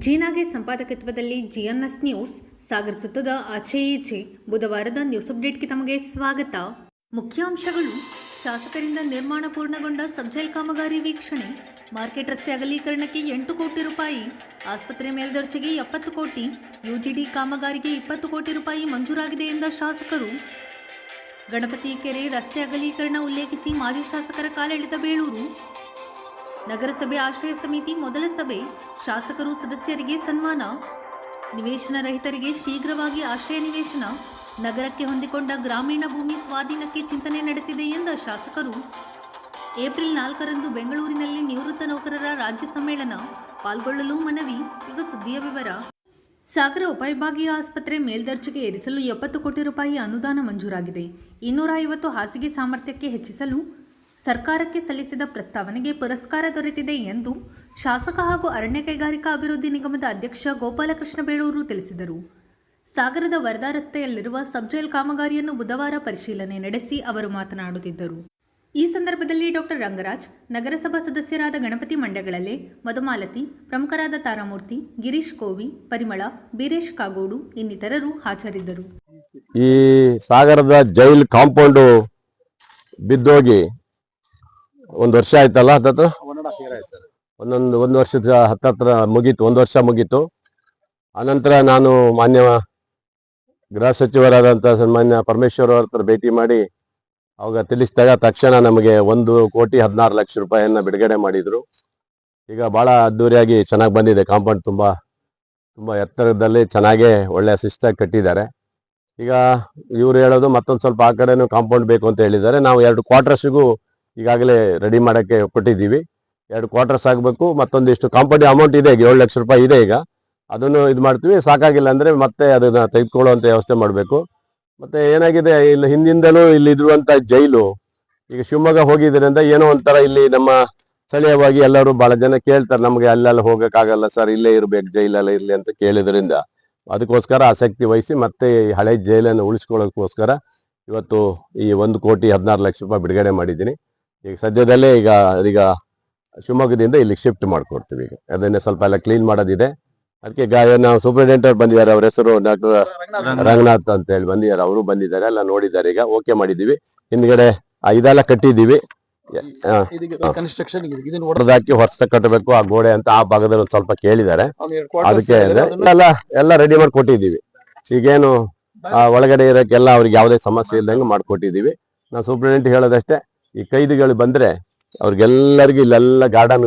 ಜೀನಾಗೆ ಸಂಪಾದಕತ್ವದಲ್ಲಿ ಜಿಎನ್ಎಸ್ news Sagar ಸುತ್ತದ ಆಚೆ ಈಚೆ ಬುಧವಾರದ news ಅಪ್ಡೇಟ್ಗೆ ತಮಗೆ ಸ್ವಾಗತ. ಮುಖ್ಯಾಂಶಗಳು: ಶಾಸಕರಿಂದ ನಿರ್ಮಾಣ ಪೂರ್ಣಗೊಂಡ ಸಬ್ಜೈಲ್ ಕಾಮಗಾರಿ ವೀಕ್ಷಣೆ. ಮಾರ್ಕೆಟ್ ರಸ್ತೆ ಅಗಲೀಕರಣಕ್ಕೆ 8 ಕೋಟಿ ರೂಪಾಯಿ, ಆಸ್ಪತ್ರೆ ಮೇಲ್ದರ್ಜೆಗೆ 70 ಕೋಟಿ, ಯುಜಿಡಿ ಕಾಮಗಾರಿಗೆ 20 ಕೋಟಿ ರೂಪಾಯಿ ಮಂಜೂರಾಗಿದೆ ಎಂದ ಶಾಸಕರು. ಗಣಪತಿ ಕೆರೆ ರಸ್ತೆ ಅಗಲೀಕರಣ ಉಲ್ಲೇಖಿಸಿ ಮಾಜಿ ಶಾಸಕರ ಕಾಲೆಳೆದ ಬೇಳೂರು. ನಗರಸಭೆ ಆಶ್ರಯ ಸಮಿತಿ ಮೊದಲ ಸಭೆ, ಶಾಸಕರು ಸದಸ್ಯರಿಗೆ ಸನ್ಮಾನ. ನಿವೇಶನ ರಹಿತರಿಗೆ ಶೀಘ್ರವಾಗಿ ಆಶ್ರಯ ನಿವೇಶನ. ನಗರಕ್ಕೆ ಹೊಂದಿಕೊಂಡ ಗ್ರಾಮೀಣ ಭೂಮಿ ಸ್ವಾಧೀನಕ್ಕೆ ಚಿಂತನೆ ನಡೆಸಿದೆ ಎಂದ ಶಾಸಕರು. ಏಪ್ರಿಲ್ 4ರಂದು ಬೆಂಗಳೂರಿನಲ್ಲಿ ನಿವೃತ್ತ ನೌಕರರ ರಾಜ್ಯ ಸಮ್ಮೇಳನ ಪಾಲ್ಗೊಳ್ಳಲು ಮನವಿ. ಈಗ ಸುದ್ದಿಯ ವಿವರ. ಸಾಗರ ಉಪವಿಭಾಗೀಯ ಆಸ್ಪತ್ರೆ ಮೇಲ್ದರ್ಜೆಗೆ ಏರಿಸಲು 70 ಕೋಟಿ ರೂಪಾಯಿ ಅನುದಾನ ಮಂಜೂರಾಗಿದೆ. 250 ಹಾಸಿಗೆ ಸಾಮರ್ಥ್ಯಕ್ಕೆ ಹೆಚ್ಚಿಸಲು ಸರ್ಕಾರಕ್ಕೆ ಸಲ್ಲಿಸಿದ ಪ್ರಸ್ತಾವನೆಗೆ ಪುರಸ್ಕಾರ ದೊರೆತಿದೆ ಎಂದು ಶಾಸಕ ಹಾಗೂ ಅರಣ್ಯ ಕೈಗಾರಿಕಾ ಅಭಿವೃದ್ಧಿ ನಿಗಮದ ಅಧ್ಯಕ್ಷ ಗೋಪಾಲಕೃಷ್ಣ ಬೇಳೂರು ತಿಳಿಸಿದರು. ಸಾಗರದ ವರದಾ ರಸ್ತೆಯಲ್ಲಿರುವ ಸಬ್ಜೈಲ್ ಕಾಮಗಾರಿಯನ್ನು ಬುಧವಾರ ಪರಿಶೀಲನೆ ನಡೆಸಿ ಅವರು ಮಾತನಾಡುತ್ತಿದ್ದರು. ಈ ಸಂದರ್ಭದಲ್ಲಿ ಡಾಕ್ಟರ್ ರಂಗರಾಜ್, ನಗರಸಭಾ ಸದಸ್ಯರಾದ ಗಣಪತಿ ಮಂಡ್ಯಗಳಲೆ, ಮಧುಮಾಲತಿ, ಪ್ರಮುಖರಾದ ತಾರಾಮೂರ್ತಿ, ಗಿರೀಶ್ ಕೋವಿ, ಪರಿಮಳ, ಬೀರೇಶ್ ಕಾಗೋಡು ಇನ್ನಿತರರು ಹಾಜರಿದ್ದರು. ಈ ಸಾಗರದ ಜೈಲ್ ಕಾಂಪೌಂಡು ಬಿದ್ದೋಗಿ 1 ವರ್ಷ ಆಯ್ತಲ್ಲ, ಒಂದು ವರ್ಷದ ಹತ್ತತ್ರ ಮುಗೀತು, 1 ವರ್ಷ ಮುಗೀತು. ಆನಂತರ ನಾನು ಮಾನ್ಯ ಗೃಹ ಸಚಿವರಾದಂಥ ಸನ್ಮಾನ್ಯ ಪರಮೇಶ್ವರ್ ಅವ್ರ ಹತ್ರ ಭೇಟಿ ಮಾಡಿ ಅವಾಗ ತಿಳಿಸಿದಾಗ ತಕ್ಷಣ ನಮಗೆ 1,16,00,000 ರೂಪಾಯಿಯನ್ನು ಬಿಡುಗಡೆ ಮಾಡಿದರು. ಈಗ ಭಾಳ ಅದ್ದೂರಿಯಾಗಿ ಚೆನ್ನಾಗಿ ಬಂದಿದೆ. ಕಾಂಪೌಂಡ್ ತುಂಬ ಎತ್ತರದಲ್ಲಿ ಚೆನ್ನಾಗೇ ಒಳ್ಳೆಯ ಶಿಸ್ತಾಗಿ ಕಟ್ಟಿದ್ದಾರೆ. ಈಗ ಇವರು ಹೇಳೋದು ಮತ್ತೊಂದು ಸ್ವಲ್ಪ ಆ ಕಡೆನೂ ಕಾಂಪೌಂಡ್ ಬೇಕು ಅಂತ ಹೇಳಿದ್ದಾರೆ. ನಾವು 2 ಕ್ವಾರ್ಟರ್ಸಿಗೂ ಈಗಾಗಲೇ ರೆಡಿ ಮಾಡೋಕ್ಕೆ ಕೊಟ್ಟಿದ್ದೀವಿ. 2 ಕ್ವಾರ್ಟರ್ಸ್ ಆಗಬೇಕು. ಮತ್ತೊಂದಿಷ್ಟು ಕಾಂಪೌಂಡ್ ಅಮೌಂಟ್ ಇದೆ, ಈಗ 7 ಲಕ್ಷ ರೂಪಾಯಿ ಇದೆ. ಈಗ ಅದನ್ನು ಇದು ಮಾಡ್ತೀವಿ. ಸಾಕಾಗಿಲ್ಲ ಅಂದರೆ ಮತ್ತೆ ಅದನ್ನು ತೆಗೆದುಕೊಳ್ಳುವಂಥ ವ್ಯವಸ್ಥೆ ಮಾಡಬೇಕು. ಮತ್ತು ಏನಾಗಿದೆ, ಇಲ್ಲಿ ಹಿಂದಿಂದಲೂ ಇಲ್ಲಿ ಇರುವಂಥ ಜೈಲು ಈಗ ಶಿವಮೊಗ್ಗ ಹೋಗಿದ್ದರಿಂದ ಏನೋ ಒಂಥರ ಇಲ್ಲಿ ನಮ್ಮ ಸ್ಥಳೀಯವಾಗಿ ಎಲ್ಲರೂ ಭಾಳ ಜನ ಕೇಳ್ತಾರೆ, ನಮಗೆ ಅಲ್ಲೆಲ್ಲ ಹೋಗೋಕ್ಕಾಗಲ್ಲ ಸರ್, ಇಲ್ಲೇ ಇರಬೇಕು, ಜೈಲೆಲ್ಲ ಇರಲಿ ಅಂತ ಕೇಳಿದ್ರಿಂದ ಅದಕ್ಕೋಸ್ಕರ ಆಸಕ್ತಿ ವಹಿಸಿ ಮತ್ತೆ ಈ ಹಳೆ ಜೈಲನ್ನು ಉಳಿಸ್ಕೊಳ್ಳೋಕ್ಕೋಸ್ಕರ ಇವತ್ತು ಈ 1,16,00,000 ರೂಪಾಯಿ ಬಿಡುಗಡೆ ಮಾಡಿದ್ದೀನಿ. ಈಗ ಸದ್ಯದಲ್ಲೇ ಈಗ ಶಿವಮೊಗ್ಗದಿಂದ ಇಲ್ಲಿ ಶಿಫ್ಟ್ ಮಾಡ್ಕೊಡ್ತೀವಿ. ಈಗ ಅದನ್ನೇ ಸ್ವಲ್ಪ ಎಲ್ಲ ಕ್ಲೀನ್ ಮಾಡೋದಿದೆ. ಅದಕ್ಕೆ ನಾವು ಸೂಪರಿಂಟೆಂಡೆಂಟ್ ಅವ್ರು ಬಂದಿದ್ದಾರೆ, ಅವ್ರ ಹೆಸರು ಡಾಕ್ಟರ್ ರಂಗನಾಥ್ ಅಂತ ಹೇಳಿ ಬಂದಿದ್ದಾರೆ. ಅವರು ಬಂದಿದ್ದಾರೆ, ಎಲ್ಲ ನೋಡಿದ್ದಾರೆ. ಈಗ ಓಕೆ ಮಾಡಿದ್ದೀವಿ. ಹಿಂದ್ಗಡೆ ಇದೆಲ್ಲ ಕಟ್ಟಿದ್ದೀವಿ. ಹೊರದಾಕಿ ಹೊಸ ಕಟ್ಟಬೇಕು ಆ ಗೋಡೆ ಅಂತ ಆ ಭಾಗದಲ್ಲಿ ಒಂದು ಸ್ವಲ್ಪ ಕೇಳಿದ್ದಾರೆ. ಅದಕ್ಕೆ ಎಲ್ಲ ರೆಡಿ ಮಾಡಿ ಕೊಟ್ಟಿದ್ದೀವಿ. ಈಗೇನು ಒಳಗಡೆ ಇರೋಕ್ಕೆಲ್ಲ ಅವ್ರಿಗೆ ಯಾವುದೇ ಸಮಸ್ಯೆ ಇಲ್ದಂಗೆ ಮಾಡ್ಕೊಟ್ಟಿದ್ದೀವಿ. ನಾವು ಸೂಪರಿಂಟೆಂಡೆಂಟ್ ಹೇಳೋದಷ್ಟೇ, ಈ ಕೈದಿಗಳು ಬಂದರೆ ಅವ್ರಿಗೆಲ್ಲರಿಗೂ ಇಲ್ಲೆಲ್ಲ ಗಾರ್ಡನ್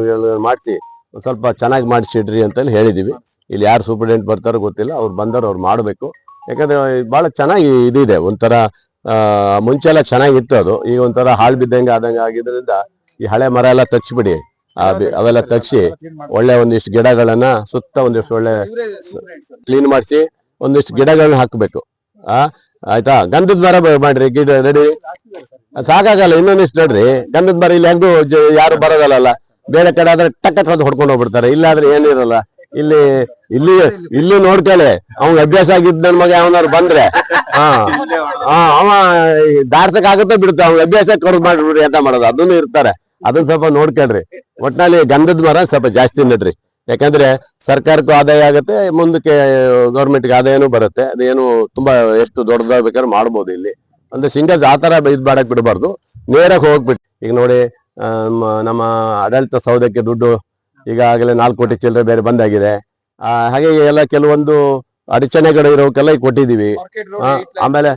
ಮಾಡಿಸಿ ಒಂದು ಸ್ವಲ್ಪ ಚೆನ್ನಾಗಿ ಮಾಡಿಸಿಡ್ರಿ ಅಂತೇಳಿ ಹೇಳಿದ್ದೀವಿ. ಇಲ್ಲಿ ಯಾರು ಸೂಪರಿಂಟೆಂಡೆಂಟ್ ಬರ್ತಾರೋ ಗೊತ್ತಿಲ್ಲ, ಅವ್ರು ಬಂದವರು ಅವ್ರು ಮಾಡಬೇಕು. ಯಾಕಂದರೆ ಭಾಳ ಚೆನ್ನಾಗಿ ಇದಿದೆ. ಒಂಥರ ಮುಂಚೆಲ್ಲ ಚೆನ್ನಾಗಿತ್ತು, ಅದು ಈಗ ಒಂಥರ ಹಾಳು ಬಿದ್ದಂಗೆ ಆದಂಗೆ ಆಗಿದ್ದರಿಂದ ಈ ಹಳೆ ಮರ ಎಲ್ಲ ತಗ್ಸಿಬಿಡಿ, ಅವೆಲ್ಲ ತಗ್ಸಿ ಒಳ್ಳೆ ಒಂದಿಷ್ಟು ಗಿಡಗಳನ್ನ ಸುತ್ತ ಒಂದಿಷ್ಟು ಒಳ್ಳೆ ಕ್ಲೀನ್ ಮಾಡಿಸಿ ಒಂದಿಷ್ಟು ಗಿಡಗಳನ್ನ ಹಾಕಬೇಕು. ಆಯ್ತಾ? ಗಂಧದ ಮರ ಮಾಡ್ರಿ, ಗಿಡ ರೆಡಿ ಸಾಕಾಗಲ್ಲ. ಇನ್ನೊಂದಿಷ್ಟು ನೋಡ್ರಿ, ಗಂಧದ ಮರ ಇಲ್ಲಿ ಹೆಂಗು ಯಾರು ಬರೋದಲ್ಲ, ಬೇರೆ ಕಡೆ ಆದ್ರೆ ಟಕ್ ಹೊಡ್ಕೊಂಡು ಹೋಗ್ಬಿಡ್ತಾರೆ. ಇಲ್ಲಾದ್ರೆ ಏನಿರಲ್ಲ. ಇಲ್ಲಿ ನೋಡ್ಕೊಳ್ಳಿ, ಅವ್ನ ಅಭ್ಯಾಸ ಆಗಿದ್ದ ನನ್ ಮಗ ಅವನಾರು ಬಂದ್ರೆ ಅವ ದಾರ್ಸಕ್ ಆಗುತ್ತೋ ಬಿಡುತ್ತೆ, ಅವ್ನ ಅಭ್ಯಾಸ ಕೊಡೋದು ಮಾಡ್ಬಿಡ್ರಿ ಅಂತ ಮಾಡೋದು, ಅದನ್ನು ಇರ್ತಾರೆ. ಅದನ್ನ ಸ್ವಲ್ಪ ನೋಡ್ಕೊಳ್ರಿ. ಒಟ್ನಲ್ಲಿ ಗಂಧದ ಮರ ಸ್ವಲ್ಪ ಜಾಸ್ತಿ ನಡ್ರಿ. ಯಾಕಂದ್ರೆ ಸರ್ಕಾರಕ್ಕೂ ಆದಾಯ ಆಗುತ್ತೆ, ಮುಂದಕ್ಕೆ ಗೌರ್ಮೆಂಟ್ಗೆ ಆದಾಯನೂ ಬರುತ್ತೆ. ಅದೇನು ತುಂಬಾ ಎಷ್ಟು ದೊಡ್ಡದಾಗ್ಬೇಕಾದ್ರೆ ಮಾಡ್ಬೋದು. ಇಲ್ಲಿ ಅಂದ್ರೆ ಸಿಂಗಲ್ಸ್ ಆ ತರ ಇದ್ ಮಾಡಕ್ ಬಿಡಬಾರ್ದು, ನೇರಾಗಿ ಹೋಗ್ಬಿಟ್ಟು. ಈಗ ನೋಡಿ, ನಮ್ಮ ಆಡಳಿತ ಸೌಧಕ್ಕೆ ದುಡ್ಡು ಈಗಾಗಲೇ 4 ಕೋಟಿ ಚಿಲ್ಲರೆ ಬೇರೆ ಬಂದಾಗಿದೆ. ಹಾಗೆ ಎಲ್ಲ ಕೆಲವೊಂದು ಅಡಚಣೆಗಳು ಇರೋಕೆಲ್ಲ ಈಗ ಕೊಟ್ಟಿದ್ದೀವಿ. ಆಮೇಲೆ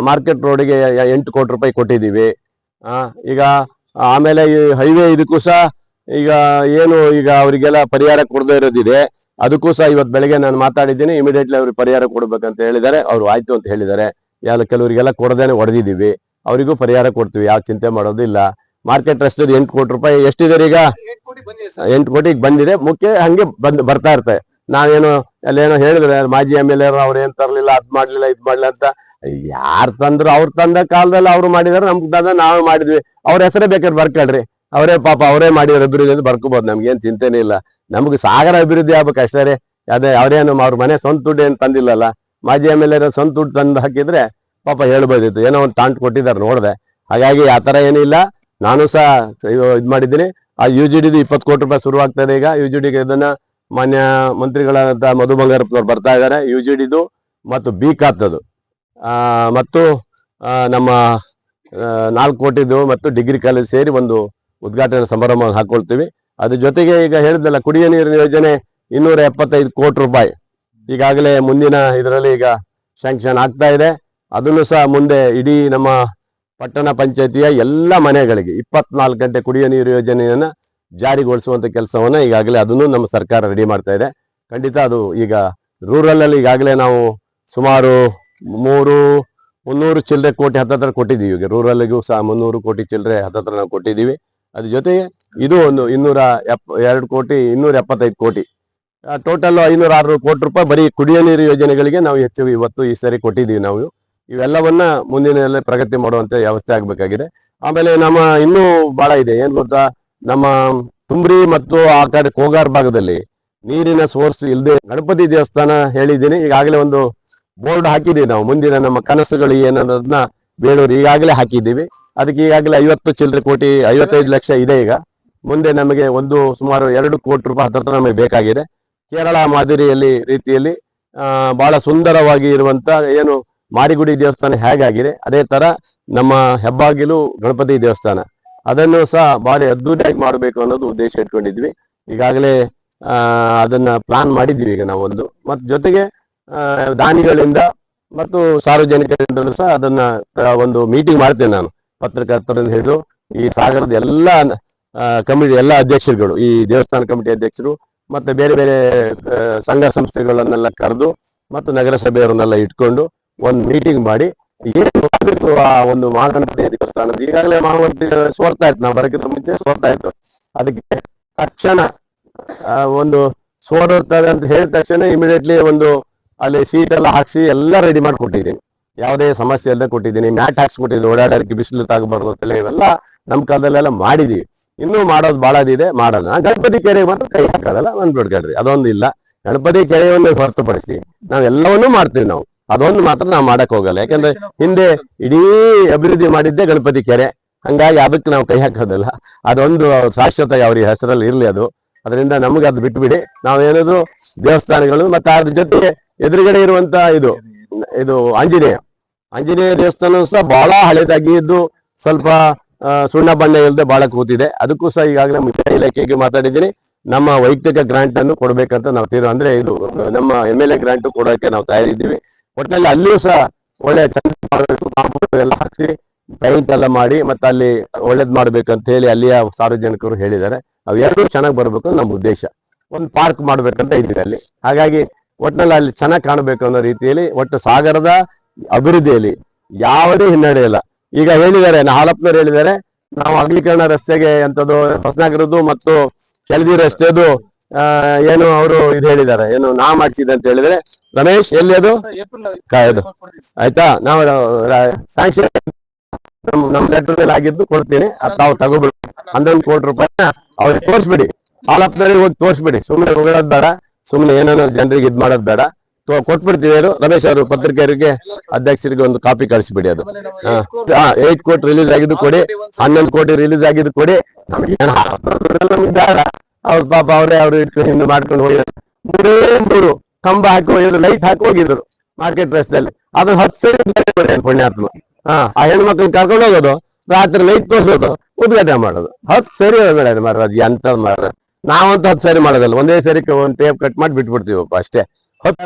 ಮಾರ್ಕೆಟ್ ರೋಡಿಗೆ 8 ಕೋಟಿ ರೂಪಾಯಿ ಕೊಟ್ಟಿದ್ದೀವಿ. ಈಗ ಆಮೇಲೆ ಈ ಹೈವೇ ಇದಕ್ಕೂ ಸಹ ಈಗ ಈಗ ಅವರಿಗೆಲ್ಲ ಪರಿಹಾರ ಕೊಡದೇ ಇರೋದಿದೆ. ಅದಕ್ಕೂ ಸಹ ಇವತ್ತು ಬೆಳಗ್ಗೆ ನಾನು ಮಾತಾಡಿದ್ದೀನಿ. ಇಮಿಡಿಯೇಟ್ಲಿ ಅವ್ರಿಗೆ ಪರಿಹಾರ ಕೊಡ್ಬೇಕಂತ ಹೇಳಿದ್ದಾರೆ. ಅವರು ಆಯ್ತು ಅಂತ ಹೇಳಿದ್ದಾರೆ. ಕೆಲವರಿಗೆಲ್ಲ ಕೊಡದೇನೆ ಹೊಡೆದಿದ್ದೀವಿ. ಅವರಿಗೂ ಪರಿಹಾರ ಕೊಡ್ತೀವಿ, ಯಾವ ಚಿಂತೆ ಮಾಡೋದಿಲ್ಲ. ಮಾರ್ಕೆಟ್ ರಸ್ತೆ 8 ಕೋಟಿ ರೂಪಾಯಿ ಎಷ್ಟಿದೆ ಈಗ? 8 ಕೋಟಿಗೆ ಬಂದಿದೆ. ಮುಖ್ಯ ಹಂಗೆ ಬರ್ತಾ ಇರ್ತಾರೆ. ನಾವೇನು ಅಲ್ಲೇನೋ ಹೇಳಿದ್ರೆ ಮಾಜಿ MLA ಅವ್ರು ಏನ್ ತರ್ಲಿಲ್ಲ, ಅದ್ ಮಾಡ್ಲಿಲ್ಲ, ಇದ್ ಮಾಡ್ಲಿಲ್ಲ ಅಂತ. ಯಾರು ತಂದ್ರು, ಅವ್ರು ತಂದ ಕಾಲದಲ್ಲಿ ಅವ್ರು ಮಾಡಿದಾರೆ, ನಮ್ಗೆ ತಂದ ನಾವು ಮಾಡಿದ್ವಿ. ಅವ್ರ ಹೆಸರೇ ಬೇಕಾದ್ರೆ ಬರ್ಕೊಳ್ರಿ, ಅವರೇ ಪಾಪ ಅವರೇ ಮಾಡಿರೋ ಅಭಿವೃದ್ಧಿ ಅಂತ ಬರ್ಕೋಬಹುದು. ನಮ್ಗೇನ್ ಚಿಂತೆನೇ ಇಲ್ಲ. ನಮ್ಗೆ ಸಾಗರ ಅಭಿವೃದ್ಧಿ ಆಗ್ಬೇಕು ಅಷ್ಟೇ ರೀ. ಅದೇ ಅವ್ರೇನು ಅವ್ರ ಮನೆ ಸ್ವಂತ ದುಡ್ಡು ಏನು ತಂದಿಲ್ಲಲ್ಲ. ಮಾಜಿ MLA ಸ್ವಂತ ದುಡ್ಡು ತಂದು ಹಾಕಿದ್ರೆ ಪಾಪ ಹೇಳ್ಬೋದಿತ್ತು. ಏನೋ ಒಂದು ತಾಂಟ್ ಕೊಟ್ಟಿದ್ದಾರೆ ನೋಡಿದೆ. ಹಾಗಾಗಿ ಆ ತರ ಏನಿಲ್ಲ. ನಾನು ಸಹ ಇದು ಮಾಡಿದ್ದೀನಿ. ಆ UGD 20 ಕೋಟಿ ರೂಪಾಯಿ ಶುರುವಾಗ್ತದೆ ಈಗ. UGD ಇದನ್ನ ಮಾನ್ಯ ಮಂತ್ರಿಗಳಾದ ಮಧು ಬಂಗಾರಪ್ಪನವ್ರು ಬರ್ತಾ ಇದ್ದಾರೆ, UGDದು ಮತ್ತು BCATದು ಮತ್ತು ನಮ್ಮ 4 ಕೋಟಿದು ಮತ್ತು ಡಿಗ್ರಿ ಕಾಲೇಜ್ ಸೇರಿ ಒಂದು ಉದ್ಘಾಟನಾ ಸಮಾರಂಭವನ್ನು ಹಾಕೊಳ್ತೀವಿ. ಅದ್ರ ಜೊತೆಗೆ ಈಗ ಹೇಳಿದ್ನಲ್ಲ, ಕುಡಿಯುವ ನೀರಿನ ಯೋಜನೆ 275 ಕೋಟಿ ರೂಪಾಯಿ ಈಗಾಗಲೇ ಮುಂದಿನ ಇದರಲ್ಲಿ ಈಗ ಸ್ಯಾಂಕ್ಷನ್ ಆಗ್ತಾ ಇದೆ. ಅದನ್ನು ಸಹ ಮುಂದೆ ಇಡೀ ನಮ್ಮ ಪಟ್ಟಣ ಪಂಚಾಯತಿಯ ಎಲ್ಲ ಮನೆಗಳಿಗೆ 24 ಗಂಟೆ ಕುಡಿಯುವ ನೀರು ಯೋಜನೆಯನ್ನ ಜಾರಿಗೊಳಿಸುವಂತ ಕೆಲಸವನ್ನ ಈಗಾಗಲೇ ಅದನ್ನು ನಮ್ಮ ಸರ್ಕಾರ ರೆಡಿ ಮಾಡ್ತಾ ಇದೆ. ಖಂಡಿತ ಅದು ಈಗ ರೂರಲ್ ಅಲ್ಲಿ ಈಗಾಗಲೇ ನಾವು ಸುಮಾರು 300 ಚಿಲ್ಲರೆ ಕೋಟಿ ಹತ್ತತ್ರ ಕೊಟ್ಟಿದ್ದೀವಿ. ಈಗ ರೂರಲ್ಗೂ ಸಹ 300 ಕೋಟಿ ಚಿಲ್ಲರೆ ಹತ್ತತ್ರ ನಾವು ಕೊಟ್ಟಿದ್ದೀವಿ. ಅದ್ರ ಜೊತೆಗೆ ಇದು ಒಂದು 202 ಕೋಟಿ 275 ಕೋಟಿ ಟೋಟಲ್ 506 ಕೋಟಿ ರೂಪಾಯಿ ಬರೀ ಕುಡಿಯುವ ನೀರು ಯೋಜನೆಗಳಿಗೆ ನಾವು ಹೆಚ್ಚು ಇವತ್ತು ಈ ಸರಿ ಕೊಟ್ಟಿದ್ದೀವಿ. ನಾವು ಇವೆಲ್ಲವನ್ನ ಮುಂದಿನ ಪ್ರಗತಿ ಮಾಡುವಂತ ವ್ಯವಸ್ಥೆ ಆಗಬೇಕಾಗಿದೆ. ಆಮೇಲೆ ನಮ್ಮ ಇನ್ನೂ ಬಹಳ ಇದೆ. ಏನ್ ಗೊತ್ತಾ, ನಮ್ಮ ತುಂಬ್ರಿ ಮತ್ತು ಆ ಕಡೆ ಕೋಗಾರ್ ಭಾಗದಲ್ಲಿ ನೀರಿನ ಸೋರ್ಸ್ ಇಲ್ಲದೆ ಗಣಪತಿ ದೇವಸ್ಥಾನ ಹೇಳಿದ್ದೀನಿ. ಈಗಾಗಲೇ ಒಂದು ಬೋರ್ಡ್ ಹಾಕಿದ್ದೀವಿ ನಾವು. ಮುಂದಿನ ನಮ್ಮ ಕನಸುಗಳು ಏನನ್ನೋದನ್ನ ಬೇಳೂರು ಈಗಾಗಲೇ ಹಾಕಿದ್ದೀವಿ. ಅದಕ್ಕೆ ಈಗಾಗಲೇ 50 ಚಿಲ್ಲರೆ ಕೋಟಿ 55 ಲಕ್ಷ ಇದೆ. ಈಗ ಮುಂದೆ ನಮಗೆ ಸುಮಾರು 2 ಕೋಟಿ ರೂಪಾಯಿ ಹತ್ತಿರ ನಮಗೆ ಬೇಕಾಗಿದೆ. ಕೇರಳ ಮಾದರಿಯಲ್ಲಿ ರೀತಿಯಲ್ಲಿ ಬಹಳ ಸುಂದರವಾಗಿ ಇರುವಂತ ಏನು ಮಾರಿಗುಡಿ ದೇವಸ್ಥಾನ ಹೇಗಾಗಿದೆ ಅದೇ ತರ ನಮ್ಮ ಹೆಬ್ಬಾಗಿಲು ಗಣಪತಿ ದೇವಸ್ಥಾನ ಅದನ್ನು ಸಹ ಭಾರಿ ಅದ್ದೂರಿಯಾಗಿ ಮಾಡಬೇಕು ಅನ್ನೋದು ಉದ್ದೇಶ ಇಟ್ಕೊಂಡಿದ್ವಿ. ಈಗಾಗಲೇ ಅದನ್ನ ಪ್ಲಾನ್ ಮಾಡಿದ್ವಿ ಈಗ ನಾವು ಮತ್ತು ಜೊತೆಗೆ ದಾನಿಗಳಿಂದ ಮತ್ತು ಸಾರ್ವಜನಿಕರಿಂದಲೂ ಸಹ ಅದನ್ನ ಒಂದು ಮೀಟಿಂಗ್ ಮಾಡ್ತೇನೆ ನಾನು, ಪತ್ರಕರ್ತರಿಂದ ಹಿಡಿದು ಈ ಸಾಗರದ ಎಲ್ಲ ಕಮಿಟಿ ಎಲ್ಲ ಅಧ್ಯಕ್ಷರುಗಳು, ಈ ದೇವಸ್ಥಾನ ಕಮಿಟಿ ಅಧ್ಯಕ್ಷರು ಮತ್ತೆ ಬೇರೆ ಬೇರೆ ಸಂಘ ಸಂಸ್ಥೆಗಳನ್ನೆಲ್ಲ ಕರೆದು ಮತ್ತು ನಗರಸಭೆಯವರನ್ನೆಲ್ಲ ಇಟ್ಕೊಂಡು ಒಂದು ಮೀಟಿಂಗ್ ಮಾಡಿ ಏನು ಮಾಡಬೇಕು ಆ ಒಂದು ಮಹಾಗಣಪತಿ ದೇವಸ್ಥಾನದ. ಈಗಾಗಲೇ ಮಹಾಗಣಪತಿ ಸೋರ್ತಾ ಇತ್ತು, ನಾವು ಬರೋಕ್ಕಿಂತ ಮುಂಚೆ ಸೋರ್ತಾ ಇತ್ತು. ಅದಕ್ಕೆ ತಕ್ಷಣ ಒಂದು ಸೋರುತ್ತದೆ ಅಂತ ಹೇಳಿದ ತಕ್ಷಣ ಇಮಿಡಿಯೇಟ್ಲಿ ಅಲ್ಲಿ ಸೀಟ್ ಎಲ್ಲ ಹಾಕ್ಸಿ ಎಲ್ಲ ರೆಡಿ ಮಾಡಿ ಕೊಟ್ಟಿದ್ದೀನಿ. ಯಾವುದೇ ಸಮಸ್ಯೆ ಇಲ್ಲದೆ ಕೊಟ್ಟಿದ್ದೀನಿ. ಮ್ಯಾಟ್ ಹಾಕ್ಸ್ಕೊಟ್ಟಿದ್ದೀನಿ, ಓಡಾಡೋಕ್ಕೆ ಬಿಸಿಲು ತಾಗಬಾರ್ದು ಅಂತೆಲ್ಲ ಇವೆಲ್ಲ ನಮ್ಮ ಕಾಲದಲ್ಲೆಲ್ಲ ಮಾಡಿದೀವಿ. ಇನ್ನೂ ಮಾಡೋದು ಬಹಳದಿದೆ, ಮಾಡೋಣ. ಗಣಪತಿ ಕೆರೆಗೆ ಮಾತ್ರ ಕೈ ಹಾಕೋದಲ್ಲ, ಬಿಡ್ಕೊಳ್ರಿ, ಅದೊಂದು ಇಲ್ಲ. ಗಣಪತಿ ಕೆರೆಯನ್ನು ಹೊರತುಪಡಿಸಿ ನಾವೆಲ್ಲವನ್ನೂ ಮಾಡ್ತೀವಿ. ನಾವು ಅದೊಂದು ಮಾತ್ರ ನಾವು ಮಾಡಕ್ ಹೋಗಲ್ಲ. ಯಾಕಂದ್ರೆ ಹಿಂದೆ ಇಡೀ ಅಭಿವೃದ್ಧಿ ಮಾಡಿದ್ದೆ ಗಣಪತಿ ಕೆರೆ, ಹಂಗಾಗಿ ಅದಕ್ಕೆ ನಾವು ಕೈ ಹಾಕೋದಿಲ್ಲ. ಅದೊಂದು ಶಾಶ್ವತ ಅವ್ರಿಗೆ ಹೆಸರಲ್ಲಿ ಇರ್ಲಿ ಅದು. ಅದರಿಂದ ನಮ್ಗೆ ಅದು ಬಿಟ್ಬಿಡಿ. ನಾವೇನಾದ್ರು ದೇವಸ್ಥಾನಗಳು ಮತ್ತೆ ಅದ್ರ ಜೊತೆಗೆ ಎದುರುಗಡೆ ಇರುವಂತ ಇದು ಆಂಜನೇಯ ದೇವಸ್ಥಾನ ಸಹ ಬಹಳ ಹಳೇದಾಗಿ ಇದ್ದು ಸ್ವಲ್ಪ ಸುಣ್ಣ ಬಣ್ಣ ಇಲ್ಲದೆ ಬಹಳ ಕೂತಿದೆ. ಅದಕ್ಕೂ ಸಹ ಈಗಾಗಲೇ ಮುಖ್ಯ ಇಲಾಖೆಗೆ ಮಾತಾಡಿದ್ದೀನಿ. ನಮ್ಮ ವೈಯಕ್ತಿಕ ಗ್ರಾಂಟ್ ಅನ್ನು ಕೊಡ್ಬೇಕಂತ ನಾವು ಅಂದ್ರೆ ಇದು ನಮ್ಮ MLA ಗ್ರಾಂಟ್ ಕೊಡೋಕೆ ನಾವು ತಯಾರಿದ್ದೀವಿ. ಒಟ್ಟಿನಲ್ಲಿ ಅಲ್ಲಿಯೂ ಸಹ ಒಳ್ಳೆ ಚಂದ ಮಾಡಬೇಕು, ಕಾಂಪೌಂಡ್ ಎಲ್ಲ ಹಾಕಿ ಪೈಂಟ್ ಎಲ್ಲ ಮಾಡಿ ಮತ್ತೆ ಅಲ್ಲಿ ಒಳ್ಳೇದ್ ಮಾಡ್ಬೇಕಂತ ಹೇಳಿ ಅಲ್ಲಿಯ ಸಾರ್ವಜನಿಕರು ಹೇಳಿದ್ದಾರೆ. ಅವು ಎರಡೂ ಚೆನ್ನಾಗಿ ಬರ್ಬೇಕು ನಮ್ಮ ಉದ್ದೇಶ. ಒಂದು ಪಾರ್ಕ್ ಮಾಡ್ಬೇಕಂತ ಇದ್ದೀವಿ ಅಲ್ಲಿ. ಹಾಗಾಗಿ ಒಟ್ಟಿನಲ್ಲಿ ಅಲ್ಲಿ ಚೆನ್ನಾಗಿ ಕಾಣಬೇಕು ಅನ್ನೋ ರೀತಿಯಲ್ಲಿ ಒಟ್ಟು ಸಾಗರದ ಅಭಿವೃದ್ಧಿಯಲ್ಲಿ ಯಾವುದೇ ಹಿನ್ನಡೆ ಇಲ್ಲ. ಈಗ ಹೇಳಿದ್ದಾರೆ, ಹಾಲಪ್ಪನವ್ರು ಹೇಳಿದ್ದಾರೆ, ನಾವು ಅಗಲೀಕರಣ ರಸ್ತೆಗೆ ಅಂತದ್ದು ಹೊಸನಗರದ್ದು ಮತ್ತು ಕೆಳದಿ ರಸ್ತೆದು ಏನು ಅವರು ಇದು ಹೇಳಿದ್ದಾರೆ, ಏನು ನಾ ಮಾಡಿಸಿದೆ ಅಂತ ಹೇಳಿದ್ರೆ. ರಮೇಶ್ ಎಲ್ಲಿ ಅದು ಆಯ್ತಾ, ನಾವು ಸ್ಯಾಂಕ್ಷನ್ ನಮ್ಮ ಲೆಟರ್ ಮೇಲೆ ಆಗಿದ್ದು ಕೊಡ್ತೀನಿ, ತಾವು ತಗೋಬಿಡಿ. 11 ಕೋಟಿ ರೂಪಾಯಿನ ಅವ್ರಿಗೆ ತೋರಿಸ್ಬಿಡಿ, ಹಾಲಪ್ಪನವ್ರಿಗೆ ಹೋಗಿ ತೋರಿಸ್ಬಿಡಿ. ಸುಮ್ಮನೆ ಹೋಗೋದ್ ಬೇಡ, ಸುಮ್ಮನೆ ಏನೇನೋ ಜನರಿಗೆ ಇದ್ ಮಾಡೋದ್ ಬೇಡ. ಕೊಟ್ಬಿಡ್ತೀವಿ. ರಮೇಶ್ ಅವರು ಪತ್ರಿಕೆಯವರಿಗೆ ಅಧ್ಯಕ್ಷರಿಗೆ ಒಂದು ಕಾಪಿ ಕಳಿಸ್ಬಿಡಿ. ಅದು 8 ಕೋಟಿ ರಿಲೀಸ್ ಆಗಿದ್ದು ಕೊಡಿ, 11 ಕೋಟಿ ರಿಲೀಸ್ ಆಗಿದ್ದು ಕೊಡಿ. ಬೇಡ, ಅವ್ರ ಪಾಪ ಅವ್ರು ಇಟ್ಕೊಂಡು ಮಾಡ್ಕೊಂಡು ಹೋಗಿದ್ರು. 3 ಕಂಬ ಹಾಕಿ ಹೋಗಿದ್ರು, ಲೈಟ್ ಹಾಕಿ ಹೋಗಿದ್ರು ಮಾರ್ಕೆಟ್ ರಸ್ತೆಯಲ್ಲಿ. ಅದನ್ನ 10 ಸರಿ ಪುಣ್ಯಾತ್ಮ. ಆ ಹೆಣ್ಮಕ್ಳನ್ನ ಕರ್ಕೊಂಡು ಹೋಗೋದು, ರಾತ್ರಿ ಲೈಟ್ ತೋರ್ಸೋದು, ಉದ್ಘಾಟನೆ ಮಾಡೋದು. 10 ಸರಿ ಬೇಡ ಮಾರ, ಅದು ಎಂತ ಮಾರ. ನಾವಂತೂ 10 ಸರಿ ಮಾಡೋದಲ್ಲ, ಒಂದೇ ಸರಿ ಒಂದು ಟೇಪ್ ಕಟ್ ಮಾಡಿ ಬಿಟ್ಬಿಡ್ತೀವಪ್ಪ ಅಷ್ಟೇ.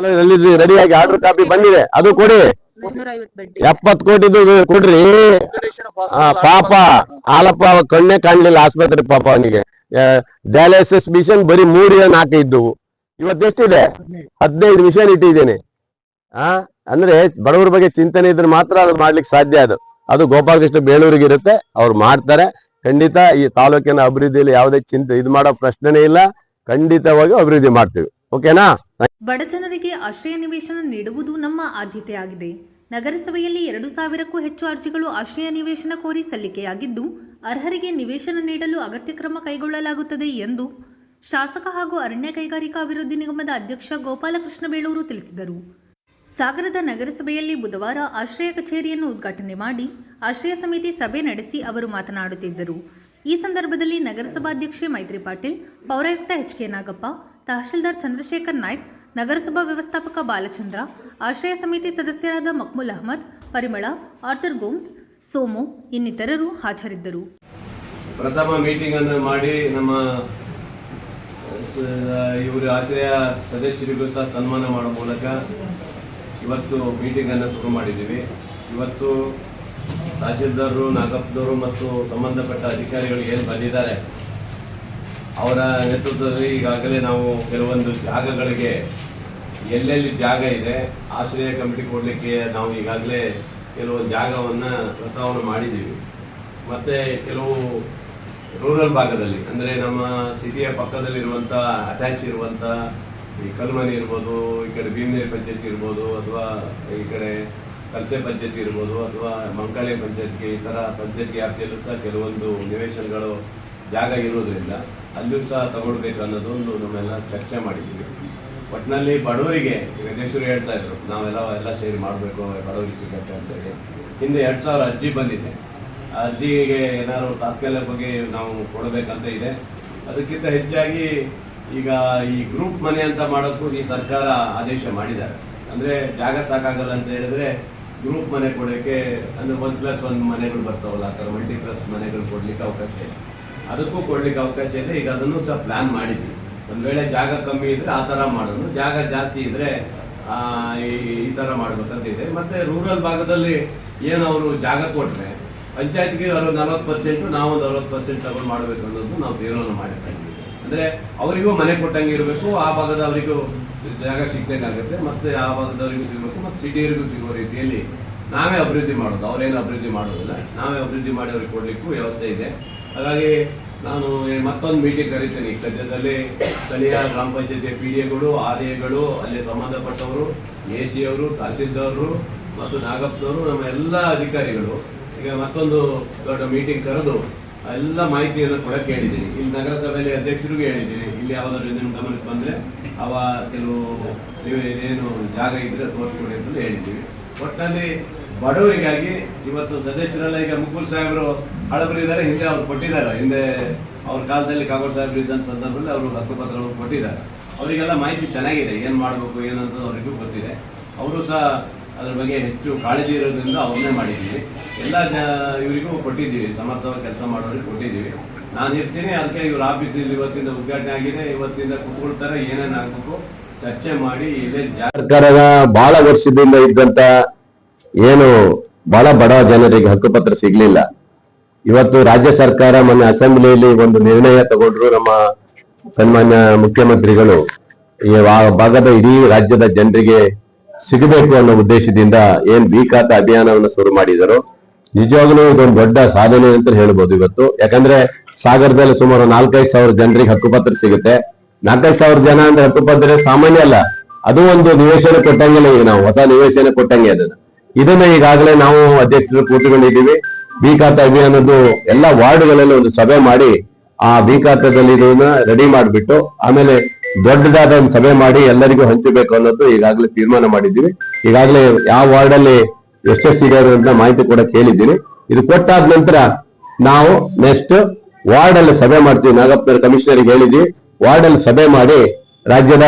ರೆಡಿಯಾಗಿ ಆರ್ಡರ್ ಕಾಪಿ ಬಂದಿದೆ, ಅದು ಕೊಡಿ. 70 ಕೋಟಿದು ಕೊಡ್ರಿ. ಪಾಪ ಹಾಲಪ್ಪ ಕಣ್ಣೇ ಕಾಣ್ಲಿಲ್ಲ ಆಸ್ಪತ್ರೆ, ಪಾಪ ಅವನಿಗೆ ಡಯಾಲಿಸಿಸ್ ಮಿಷನ್ ಬರೀ 3-4 ಇದ್ದವು. ಇವತ್ತೆಷ್ಟಿದೆ? 15 ಮಿಷನ್ ಇಟ್ಟಿದ್ದೇನೆ. ಅಂದ್ರೆ ಬಡವರ ಬಗ್ಗೆ ಚಿಂತನೆ ಇದ್ರೆ ಮಾತ್ರ ಅದು ಮಾಡ್ಲಿಕ್ಕೆ ಸಾಧ್ಯ. ಅದು ಗೋಪಾಲಕೃಷ್ಣ ಬೇಳೂರಿಗೆ ಇರುತ್ತೆ, ಅವ್ರು ಮಾಡ್ತಾರೆ. ಖಂಡಿತ ಈ ತಾಲೂಕಿನ ಅಭಿವೃದ್ಧಿಯಲ್ಲಿ ಯಾವುದೇ ಇದು ಮಾಡೋ ಪ್ರಶ್ನೆನೇ ಇಲ್ಲ. ಖಂಡಿತವಾಗಿ ಅಭಿವೃದ್ಧಿ ಮಾಡ್ತೀವಿ. ಓಕೆನಾ? ಬಡ ಜನರಿಗೆ ಆಶ್ರಯ ನಿವೇಶನ ನೀಡುವುದು ನಮ್ಮ ಆದ್ಯತೆಯಾಗಿದೆ. ನಗರಸಭೆಯಲ್ಲಿ 2,000ಕ್ಕೂ ಹೆಚ್ಚು ಅರ್ಜಿಗಳು ಆಶ್ರಯ ನಿವೇಶನ ಕೋರಿ ಸಲ್ಲಿಕೆಯಾಗಿದ್ದು, ಅರ್ಹರಿಗೆ ನಿವೇಶನ ನೀಡಲು ಅಗತ್ಯ ಕ್ರಮ ಕೈಗೊಳ್ಳಲಾಗುತ್ತದೆ ಎಂದು ಶಾಸಕ ಹಾಗೂ ಅರಣ್ಯ ಕೈಗಾರಿಕಾ ಅಭಿವೃದ್ಧಿ ನಿಗಮದ ಅಧ್ಯಕ್ಷ ಗೋಪಾಲಕೃಷ್ಣ ಬೇಳೂರು ತಿಳಿಸಿದರು. ಸಾಗರದ ನಗರಸಭೆಯಲ್ಲಿ ಬುಧವಾರ ಆಶ್ರಯ ಕಚೇರಿಯನ್ನು ಉದ್ಘಾಟನೆ ಮಾಡಿ ಆಶ್ರಯ ಸಮಿತಿ ಸಭೆ ನಡೆಸಿ ಅವರು ಮಾತನಾಡುತ್ತಿದ್ದರು. ಈ ಸಂದರ್ಭದಲ್ಲಿ ನಗರಸಭಾಧ್ಯಕ್ಷೆ ಮೈತ್ರಿ ಪಾಟೀಲ್, ಪೌರಾಯುಕ್ತ HK ನಾಗಪ್ಪ, ತಹಶೀಲ್ದಾರ್ ಚಂದ್ರಶೇಖರ್ ನಾಯ್ಕ್, ನಗರಸಭಾ ವ್ಯವಸ್ಥಾಪಕ ಬಾಲಚಂದ್ರ, ಆಶ್ರಯ ಸಮಿತಿ ಸದಸ್ಯರಾದ ಮಕ್ಮುಲ್ ಅಹಮದ್, ಪರಿಮಳ, ಆರ್ಥರ್ ಗೋಮ್ಸ್, ಸೋಮು ಇನ್ನಿತರರು ಹಾಜರಿದ್ದರು. ಪ್ರಥಮ ಮೀಟಿಂಗ್ ಅನ್ನು ಮಾಡಿ ನಮ್ಮ ಇವರು ಆಶ್ರಯ ಸದಸ್ಯರಿಗೂ ಸಹ ಸನ್ಮಾನ ಮಾಡೋ ಮೂಲಕ ಇವತ್ತು ಮೀಟಿಂಗ್ ಅನ್ನು ಶುರು ಮಾಡಿದ್ದೀವಿ. ಇವತ್ತು ತಹಶೀಲ್ದಾರರು, ನಾಗಪ್ಪದವರು ಮತ್ತು ಸಂಬಂಧಪಟ್ಟ ಅಧಿಕಾರಿಗಳು ಏನು ಬಂದಿದ್ದಾರೆ ಅವರ ನೇತೃತ್ವದಲ್ಲಿ ಈಗಾಗಲೇ ನಾವು ಕೆಲವೊಂದು ಜಾಗಗಳಿಗೆ ಎಲ್ಲೆಲ್ಲಿ ಜಾಗ ಇದೆ ಆಶ್ರಯ ಕಮಿಟಿ ಕೊಡಲಿಕ್ಕೆ ನಾವು ಈಗಾಗಲೇ ಕೆಲವೊಂದು ಜಾಗವನ್ನು ಪ್ರಸ್ತಾವನೆ ಮಾಡಿದ್ದೀವಿ. ಮತ್ತು ಕೆಲವು ರೂರಲ್ ಭಾಗದಲ್ಲಿ ಅಂದರೆ ನಮ್ಮ ಸಿಟಿಯ ಪಕ್ಕದಲ್ಲಿರುವಂಥ ಅಟ್ಯಾಚ್ ಇರುವಂಥ ಈ ಕಲ್ಮನಿ ಇರ್ಬೋದು, ಈ ಕಡೆ ಭೀಮನೇರಿ ಪಂಚಾಯತಿ ಇರ್ಬೋದು, ಅಥವಾ ಈ ಕಡೆ ಕಲ್ಸೆ ಪಂಚಾಯತಿ ಇರ್ಬೋದು, ಅಥವಾ ಮಂಕಾಳೆ ಪಂಚಾಯತ್ಗೆ ಈ ಥರ ಪಂಚಾಯತ್ ವ್ಯಾಪ್ತಿಯಲ್ಲೂ ಸಹ ಕೆಲವೊಂದು ನಿವೇಶನಗಳು ಜಾಗ ಇರೋದ್ರಿಂದ ಅಲ್ಲಿಯೂ ಸಹ ತಗೊಳ್ಬೇಕು ಅನ್ನೋದೊಂದು ನಮ್ಮೆಲ್ಲ ಚರ್ಚೆ ಮಾಡಿದ್ದೀವಿ. ಒಟ್ಟಿನಲ್ಲಿ ಬಡವರಿಗೆ ಈಗ ಅಧ್ಯಕ್ಷರು ಹೇಳ್ತಾ ಇದ್ರು ನಾವೆಲ್ಲ ಸೇರಿ ಮಾಡಬೇಕು, ಬಡವರಿಗೆ ಸಿಗತ್ತೆ ಅಂತೇಳಿ. ಹಿಂದೆ 2000 ಅರ್ಜಿ ಬಂದಿದೆ. ಆ ಅರ್ಜಿಗೆ ಏನಾದ್ರು ತಾತ್ಕಾಲಿಕ ಬಗ್ಗೆ ನಾವು ಕೊಡಬೇಕಂತ ಇದೆ. ಅದಕ್ಕಿಂತ ಹೆಚ್ಚಾಗಿ ಈಗ ಈ ಗ್ರೂಪ್ ಮನೆ ಅಂತ ಮಾಡೋಕ್ಕೂ ಈ ಸರ್ಕಾರ ಆದೇಶ ಮಾಡಿದ್ದಾರೆ. ಅಂದರೆ ಜಾಗ ಸಾಕಾಗಲ್ಲ ಅಂತ ಹೇಳಿದ್ರೆ ಗ್ರೂಪ್ ಮನೆ ಕೊಡೋಕ್ಕೆ, ಅಂದರೆ 1+1 ಮನೆಗಳು ಬರ್ತಾವಲ್ಲ, ಆ ಥರ ಮಲ್ಟಿಪ್ಲಸ್ ಮನೆಗಳು ಕೊಡಲಿಕ್ಕೆ ಅವಕಾಶ ಇದೆ. ಅದಕ್ಕೂ ಕೊಡಲಿಕ್ಕೆ ಅವಕಾಶ ಇದೆ. ಈಗ ಅದನ್ನು ಸಹ ಪ್ಲ್ಯಾನ್ ಮಾಡಿದ್ವಿ. ಒಂದು ವೇಳೆ ಜಾಗ ಕಮ್ಮಿ ಇದ್ದರೆ ಆ ಥರ ಮಾಡೋದು, ಜಾಗ ಜಾಸ್ತಿ ಇದ್ದರೆ ಈ ಥರ ಮಾಡಬೇಕಂತ ಇದೆ. ಮತ್ತು ರೂರಲ್ ಭಾಗದಲ್ಲಿ ಏನು ಅವರು ಜಾಗ ಕೊಟ್ಟರೆ ಪಂಚಾಯತ್ಗೆ ಅವರು 40%, ನಾವೊಂದು 60% ತಗೊಂಡು ಮಾಡಬೇಕು ಅನ್ನೋದು ನಾವು ತೀರ್ಮಾನ ಮಾಡಿರ್ತಾ ಇದ್ದೀವಿ. ಅಂದರೆ ಅವರಿಗೂ ಮನೆ ಕೊಟ್ಟಂಗೆ ಇರಬೇಕು, ಆ ಭಾಗದವರಿಗೂ ಜಾಗ ಸಿಗ್ದಂಗಾಗುತ್ತೆ, ಮತ್ತು ಆ ಭಾಗದವರಿಗೂ ಸಿಗಬೇಕು, ಮತ್ತು ಸಿಟಿಯವರಿಗೂ ಸಿಗುವ ರೀತಿಯಲ್ಲಿ ನಾವೇ ಅಭಿವೃದ್ಧಿ ಮಾಡೋದು. ಅವರೇನು ಅಭಿವೃದ್ಧಿ ಮಾಡೋದಿಲ್ಲ, ನಾವೇ ಅಭಿವೃದ್ಧಿ ಮಾಡಿ ಅವ್ರಿಗೆ ಕೊಡಲಿಕ್ಕೂ ವ್ಯವಸ್ಥೆ ಇದೆ. ಹಾಗಾಗಿ ನಾನು ಮತ್ತೊಂದು ಮೀಟಿಂಗ್ ಕರಿತೀನಿ. ಸದ್ಯದಲ್ಲಿ ಸ್ಥಳೀಯ ಗ್ರಾಮ ಪಂಚಾಯತಿ PDAಗಳು, RAಗಳು, ಅಲ್ಲಿ ಸಂಬಂಧಪಟ್ಟವರು, AC ಅವರು, ತಹಸೀಲ್ದಾರರು ಮತ್ತು ನಾಗಪ್ಪನವರು, ನಮ್ಮ ಎಲ್ಲ ಅಧಿಕಾರಿಗಳು ಈಗ ಮತ್ತೊಂದು ದೊಡ್ಡ ಮೀಟಿಂಗ್ ಕರೆದು ಎಲ್ಲ ಮಾಹಿತಿಯನ್ನು ಕೊಡಕ್ಕೆ ಹೇಳಿದ್ದೀನಿ. ಇಲ್ಲಿ ನಗರಸಭೆಯಲ್ಲಿ ಅಧ್ಯಕ್ಷರಿಗೂ ಹೇಳಿದ್ದೀನಿ, ಇಲ್ಲಿ ಯಾವುದಾದ್ರು ನಿಮ್ಮ ಗಮನಕ್ಕೆ ಬಂದರೆ ಕೆಲವು ಏನು ಜಾಗ ಇದ್ದರೆ ತೋರಿಸ್ಕೊಡಿ ಅಂತ ಹೇಳಿದ್ದೀವಿ. ಒಟ್ಟಿನಲ್ಲಿ ಬಡವರಿಗಾಗಿ ಇವತ್ತು ಸದಸ್ಯರೆಲ್ಲ ಈಗ ಮುಕುಲ್ ಸಾಹೇಬರು ಹಳಬರು ಇದ್ದಾರೆ, ಹಿಂದೆ ಅವ್ರು ಕೊಟ್ಟಿದ್ದಾರೆ. ಹಿಂದೆ ಅವ್ರ ಕಾಲದಲ್ಲಿ ಕಾಗೋಡು ಸಾಹೇಬರು ಇದ್ದಂಥ ಸಂದರ್ಭದಲ್ಲಿ ಅವರು ಹಕ್ಕುಪತ್ರಗಳನ್ನು ಕೊಟ್ಟಿದ್ದಾರೆ. ಅವರಿಗೆಲ್ಲ ಮಾಹಿತಿ ಚೆನ್ನಾಗಿದೆ, ಏನು ಮಾಡಬೇಕು ಏನಂತ ಅವರಿಗೂ ಗೊತ್ತಿದೆ. ಅವರು ಸಹ ಅದ್ರ ಬಗ್ಗೆ ಹೆಚ್ಚು ಕಾಳಜಿ ಇರೋದ್ರಿಂದ ಅವ್ರನ್ನೇ ಮಾಡಿದ್ದೀವಿ. ಎಲ್ಲ ಇವರಿಗೂ ಕೊಟ್ಟಿದ್ದೀವಿ, ಸಮರ್ಥವಾಗಿ ಕೆಲಸ ಮಾಡೋರಿಗೆ ಕೊಟ್ಟಿದ್ದೀವಿ. ನಾನು ಇರ್ತೀನಿ, ಅದಕ್ಕೆ ಇವ್ರ ಆಫೀಸಲ್ಲಿ ಇವತ್ತಿಂದ ಉದ್ಘಾಟನೆ ಆಗಿದೆ. ಇವತ್ತಿಂದ ಕುತ್ಕೊಳ್ತಾರೆ, ಏನೇನು ಆಗಬೇಕು ಚರ್ಚೆ ಮಾಡಿ ಇಲ್ಲೇ ಸರ್ಕಾರದ ಬಹಳ ವರ್ಷದಿಂದ ಇದ್ದಂತ ಏನು ಬಹಳ ಬಡ ಜನರಿಗೆ ಹಕ್ಕುಪತ್ರ ಸಿಗ್ಲಿಲ್ಲ. ಇವತ್ತು ರಾಜ್ಯ ಸರ್ಕಾರ ಮೊನ್ನೆ ಅಸೆಂಬ್ಲಿಯಲ್ಲಿ ಒಂದು ನಿರ್ಣಯ ತಗೊಂಡ್ರು. ನಮ್ಮ ಸನ್ಮಾನ್ಯ ಮುಖ್ಯಮಂತ್ರಿಗಳು ಈ ಭಾಗದ ಇಡೀ ರಾಜ್ಯದ ಜನರಿಗೆ ಸಿಗಬೇಕು ಅನ್ನೋ ಉದ್ದೇಶದಿಂದ ಏನ್ ಬಿ ಖಾತಾ ಅಭಿಯಾನವನ್ನು ಶುರು ಮಾಡಿದರು. ನಿಜವಾಗ್ಲೂ ಇದೊಂದು ದೊಡ್ಡ ಸಾಧನೆ ಅಂತ ಹೇಳ್ಬೋದು ಇವತ್ತು. ಯಾಕಂದ್ರೆ ಸಾಗರದಲ್ಲಿ ಸುಮಾರು 4-5 ಸಾವಿರ ಜನರಿಗೆ ಹಕ್ಕುಪತ್ರ ಸಿಗುತ್ತೆ. 4-5 ಸಾವಿರ ಜನ ಅಂದ್ರೆ ಹಕ್ಕುಪತ್ರ ಸಾಮಾನ್ಯ ಅಲ್ಲ, ಅದು ಒಂದು ನಿವೇಶನ ಕೊಟ್ಟಂಗಿಲ್ಲ. ಈಗ ನಾವು ಹೊಸ ನಿವೇಶನ ಕೊಟ್ಟಂಗೆ ಇದನ್ನ ಈಗಾಗಲೇ ನಾವು ಅಧ್ಯಕ್ಷರು ಕೂತ್ಕೊಂಡಿದ್ದೀವಿ. ಬಿ ಖಾತಾ ಅಭಿಯಾನದ್ದು ಎಲ್ಲ ವಾರ್ಡ್ಗಳಲ್ಲಿ ಒಂದು ಸಭೆ ಮಾಡಿ ಆ ಬಿ ಖಾತಾದಲ್ಲಿ ಇದನ್ನ ರೆಡಿ ಮಾಡಿಬಿಟ್ಟು ಆಮೇಲೆ ದೊಡ್ಡದಾದ ಒಂದು ಸಭೆ ಮಾಡಿ ಎಲ್ಲರಿಗೂ ಹಂಚಬೇಕು ಅನ್ನೋದು ಈಗಾಗಲೇ ತೀರ್ಮಾನ ಮಾಡಿದ್ದೀವಿ. ಈಗಾಗಲೇ ಯಾವ ವಾರ್ಡ್ ಅಲ್ಲಿ ಎಷ್ಟೆಷ್ಟು ಇದೆ ಅಂತ ಮಾಹಿತಿ ಕೂಡ ಕೇಳಿದ್ದೀನಿ. ಇದು ಕೊಟ್ಟಾದ ನಂತರ ನಾವು ನೆಕ್ಸ್ಟ್ ವಾರ್ಡ್ ಅಲ್ಲಿ ಸಭೆ ಮಾಡ್ತೀವಿ. ನಾಗಪ್ಪನವರ ಕಮಿಷನರ್ಗೆ ಹೇಳಿದ್ವಿ, ವಾರ್ಡ್ ಅಲ್ಲಿ ಸಭೆ ಮಾಡಿ ರಾಜ್ಯದ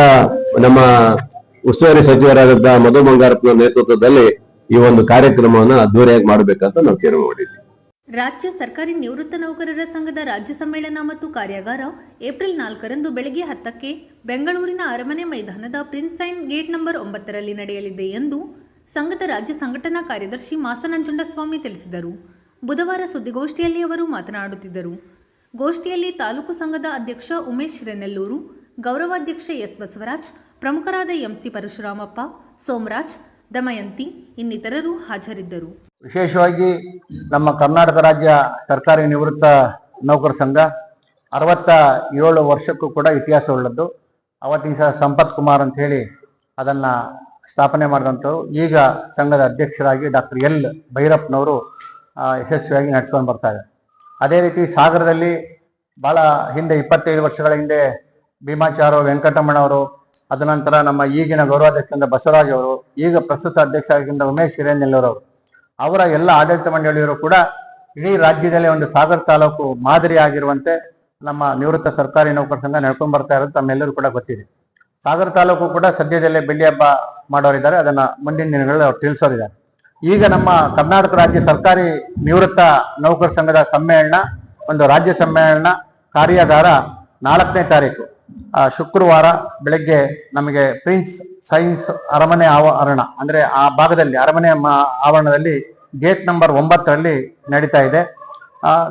ನಮ್ಮ ಉಸ್ತುವಾರಿ ಸಚಿವರಾದ ಮಧು ಬಂಗಾರಪ್ಪನ ನೇತೃತ್ವದಲ್ಲಿ ಈ ಒಂದು ಕಾರ್ಯಕ್ರಮವನ್ನು ಅದ್ದೂರಿಯಾಗಿ ಮಾಡಬೇಕಂತ ನಾವು ತೀರ್ಮಾನ ಮಾಡಿದ್ವಿ. ರಾಜ್ಯ ಸರ್ಕಾರಿ ನಿವೃತ್ತ ನೌಕರರ ಸಂಘದ ರಾಜ್ಯ ಸಮ್ಮೇಳನ ಮತ್ತು ಕಾರ್ಯಾಗಾರ ಏಪ್ರಿಲ್ 4ರಂದು ಬೆಳಗ್ಗೆ 10ಕ್ಕೆ ಬೆಂಗಳೂರಿನ ಅರಮನೆ ಮೈದಾನದ ಪ್ರಿನ್ಸ್ ಸೈನ್ ಗೇಟ್ ನಂಬರ್ 9ರಲ್ಲಿ ನಡೆಯಲಿದೆ ಎಂದು ಸಂಘದ ರಾಜ್ಯ ಸಂಘಟನಾ ಕಾರ್ಯದರ್ಶಿ ಮಾಸನಂಜುಂಡಸ್ವಾಮಿ ತಿಳಿಸಿದರು. ಬುಧವಾರ ಸುದ್ದಿಗೋಷ್ಠಿಯಲ್ಲಿ ಅವರು ಮಾತನಾಡುತ್ತಿದ್ದರು. ಗೋಷ್ಠಿಯಲ್ಲಿ ತಾಲೂಕು ಸಂಘದ ಅಧ್ಯಕ್ಷ ಉಮೇಶ್ ರೆನೆಲ್ಲೂರು, ಗೌರವಾಧ್ಯಕ್ಷ ಎಸ್ ಬಸವರಾಜ್, ಪ್ರಮುಖರಾದ MC ಪರಶುರಾಮಪ್ಪ, ಸೋಮರಾಜ್, ದಮಯಂತಿ ಇನ್ನಿತರರು ಹಾಜರಿದ್ದರು. ವಿಶೇಷವಾಗಿ ನಮ್ಮ ಕರ್ನಾಟಕ ರಾಜ್ಯ ಸರ್ಕಾರಿ ನಿವೃತ್ತ ನೌಕರ ಸಂಘ 67 ವರ್ಷಕ್ಕೂ ಕೂಡ ಇತಿಹಾಸ ಉಳ್ಳದ್ದು. ಅವತ್ತಿನ ಸಹ ಸಂಪತ್ ಕುಮಾರ್ ಅಂತ ಹೇಳಿ ಅದನ್ನ ಸ್ಥಾಪನೆ ಮಾಡಿದಂಥವ್ರು. ಈಗ ಸಂಘದ ಅಧ್ಯಕ್ಷರಾಗಿ ಡಾಕ್ಟರ್ L ಭೈರಪ್ಪನವರು ಯಶಸ್ವಿಯಾಗಿ ನಡೆಸ್ಕೊಂಡು ಬರ್ತಾರೆ. ಅದೇ ರೀತಿ ಸಾಗರದಲ್ಲಿ ಬಹಳ ಹಿಂದೆ 25 ವರ್ಷಗಳ ಹಿಂದೆ ಭೀಮಾಚಾರ ವೆಂಕಟರಮಣವರು, ಅದ ನಂತರ ನಮ್ಮ ಈಗಿನ ಗೌರವಾಧ್ಯಕ್ಷರಿಂದ ಬಸವರಾಜ್ ಅವರು, ಈಗ ಪ್ರಸ್ತುತ ಅಧ್ಯಕ್ಷರಾಗಿದ್ದ ಉಮೇಶ್ ಹಿರೇನೆಲ್ಲೂರವರು, ಅವರ ಎಲ್ಲ ಆಡಳಿತ ಮಂಡಳಿಯವರು ಕೂಡ ಇಡೀ ರಾಜ್ಯದಲ್ಲಿ ಒಂದು ಸಾಗರ ತಾಲೂಕು ಮಾದರಿ ಆಗಿರುವಂತೆ ನಮ್ಮ ನಿವೃತ್ತ ಸರ್ಕಾರಿ ನೌಕರ ಸಂಘ ನಡ್ಕೊಂಡ್ ಬರ್ತಾ ಇರೋದು ತಮ್ಮೆಲ್ಲರೂ ಕೂಡ ಗೊತ್ತಿದೆ. ಸಾಗರ ತಾಲೂಕು ಕೂಡ ಸದ್ಯದಲ್ಲೇ ಬೆಳ್ಳಿ ಹಬ್ಬ ಮಾಡೋರಿದ್ದಾರೆ, ಅದನ್ನ ಮುಂದಿನ ದಿನಗಳಲ್ಲಿ ಅವ್ರು ತಿಳಿಸೋರಿದ್ದಾರೆ. ಈಗ ನಮ್ಮ ಕರ್ನಾಟಕ ರಾಜ್ಯ ಸರ್ಕಾರಿ ನಿವೃತ್ತ ನೌಕರ ಸಂಘದ ಸಮ್ಮೇಳನ, ಒಂದು ರಾಜ್ಯ ಸಮ್ಮೇಳನ ಕಾರ್ಯಾಗಾರ 4ನೇ ತಾರೀಕು ಶುಕ್ರವಾರ ಬೆಳಗ್ಗೆ ನಮಗೆ ಪ್ರಿನ್ಸ್ ಸೈನ್ಸ್ ಅರಮನೆ ಆವರಣ, ಅಂದ್ರೆ ಆ ಭಾಗದಲ್ಲಿ ಅರಮನೆ ಆವರಣದಲ್ಲಿ ಗೇಟ್ ನಂಬರ್ 9ರಲ್ಲಿ ನಡೀತಾ ಇದೆ.